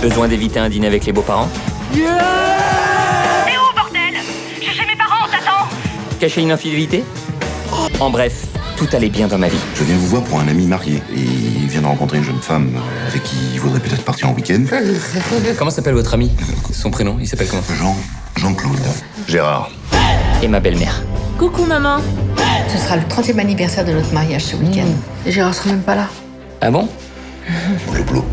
Besoin d'éviter un dîner avec les beaux-parents? T'es où, bordel? Je suis chez mes parents, t'attends. Cacher une infidélité? En bref, tout allait bien dans ma vie. Je viens vous voir pour un ami marié. Et il vient de rencontrer une jeune femme avec qui il voudrait peut-être partir en week-end. Comment s'appelle votre ami? Son prénom, il s'appelle comment? Jean-Claude. Gérard. Et ma belle-mère. Coucou maman. Ce sera le 30e anniversaire de notre mariage ce week-end. Et Gérard sera même pas là. Ah bon? Blou.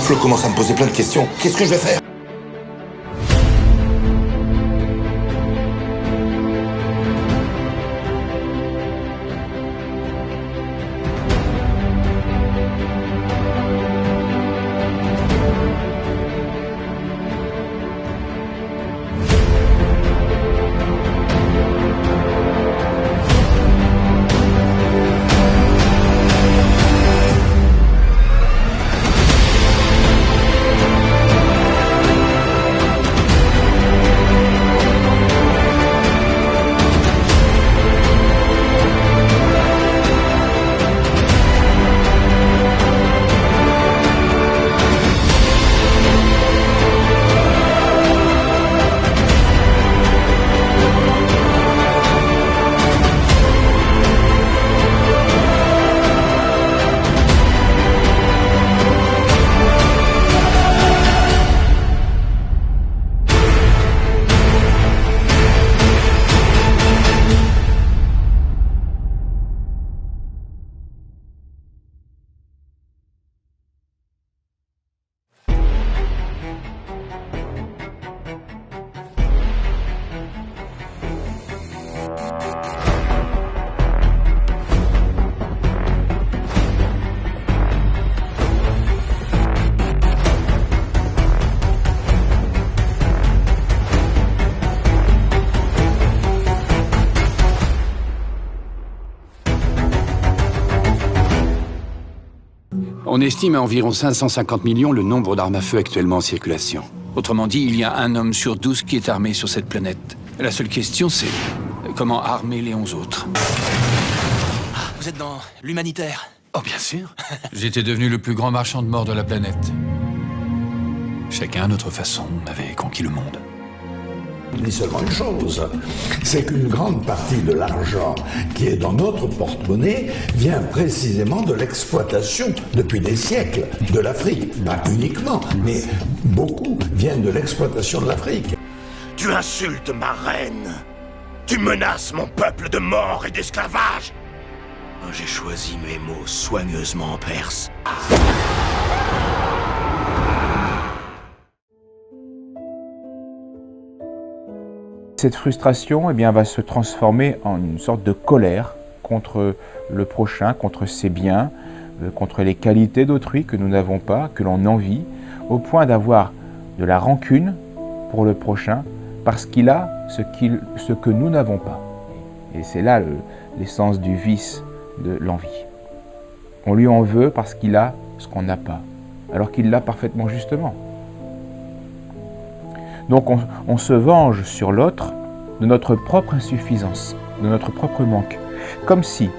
Flo commence à me poser plein de questions. Qu'est-ce que je vais faire? On estime à environ 550 millions le nombre d'armes à feu actuellement en circulation. Autrement dit, il y a un homme sur 12 qui est armé sur cette planète. La seule question, c'est comment armer les 11 autres. Vous êtes dans l'humanitaire? Oh, bien sûr. J'étais devenu le plus grand marchand de morts de la planète. Chacun à notre façon, on avait conquis le monde. Je dis seulement une chose, c'est qu'une grande partie de l'argent qui est dans notre porte-monnaie vient précisément de l'exploitation, depuis des siècles, de l'Afrique. Pas uniquement, mais beaucoup viennent de l'exploitation de l'Afrique. Tu insultes ma reine. Tu menaces mon peuple de mort et d'esclavage. J'ai choisi mes mots soigneusement en perse. Cette frustration va se transformer en une sorte de colère contre le prochain, contre ses biens, contre les qualités d'autrui que nous n'avons pas, que l'on envie, au point d'avoir de la rancune pour le prochain parce qu'il a ce que nous n'avons pas. Et c'est là l'essence du vice de l'envie. On lui en veut parce qu'il a ce qu'on n'a pas, alors qu'il l'a parfaitement justement. Donc on se venge sur l'autre de notre propre insuffisance, de notre propre manque, comme si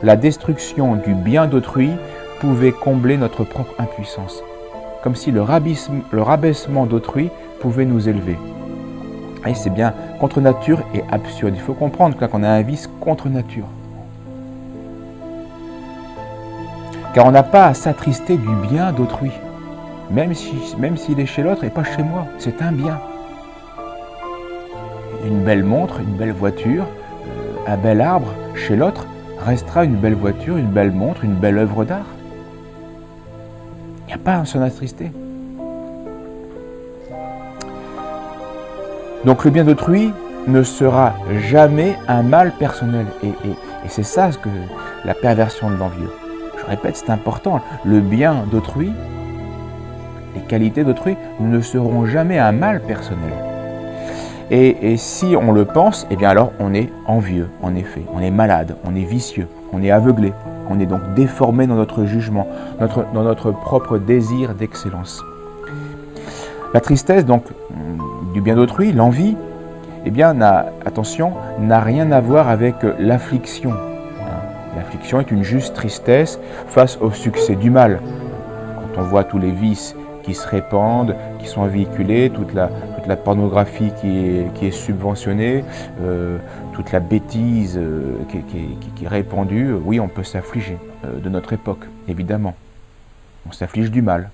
la destruction du bien d'autrui pouvait combler notre propre impuissance, comme si le rabaissement d'autrui pouvait nous élever. Et c'est bien contre nature et absurde. Il faut comprendre qu'on a un vice contre nature. Car on n'a pas à s'attrister du bien d'autrui, même s'il est chez l'autre et pas chez moi, c'est un bien. Une belle montre, une belle voiture, un bel arbre, chez l'autre, restera une belle voiture, une belle montre, une belle œuvre d'art. Il n'y a pas à s'en attrister. Donc le bien d'autrui ne sera jamais un mal personnel. Et c'est ça que la perversion de l'envieux. Je répète, c'est important. Le bien d'autrui, les qualités d'autrui ne seront jamais un mal personnel. Et si on le pense, alors on est envieux, en effet. On est malade, on est vicieux, on est aveuglé. On est donc déformé dans notre jugement, dans notre propre désir d'excellence. La tristesse, donc, du bien d'autrui, l'envie, n'a rien à voir avec l'affliction. L'affliction est une juste tristesse face au succès du mal. Quand on voit tous les vices qui se répandent, qui sont véhiculés, toute la pornographie qui est subventionnée, toute la bêtise qui est répandue, oui, on peut s'affliger de notre époque, évidemment. On s'afflige du mal.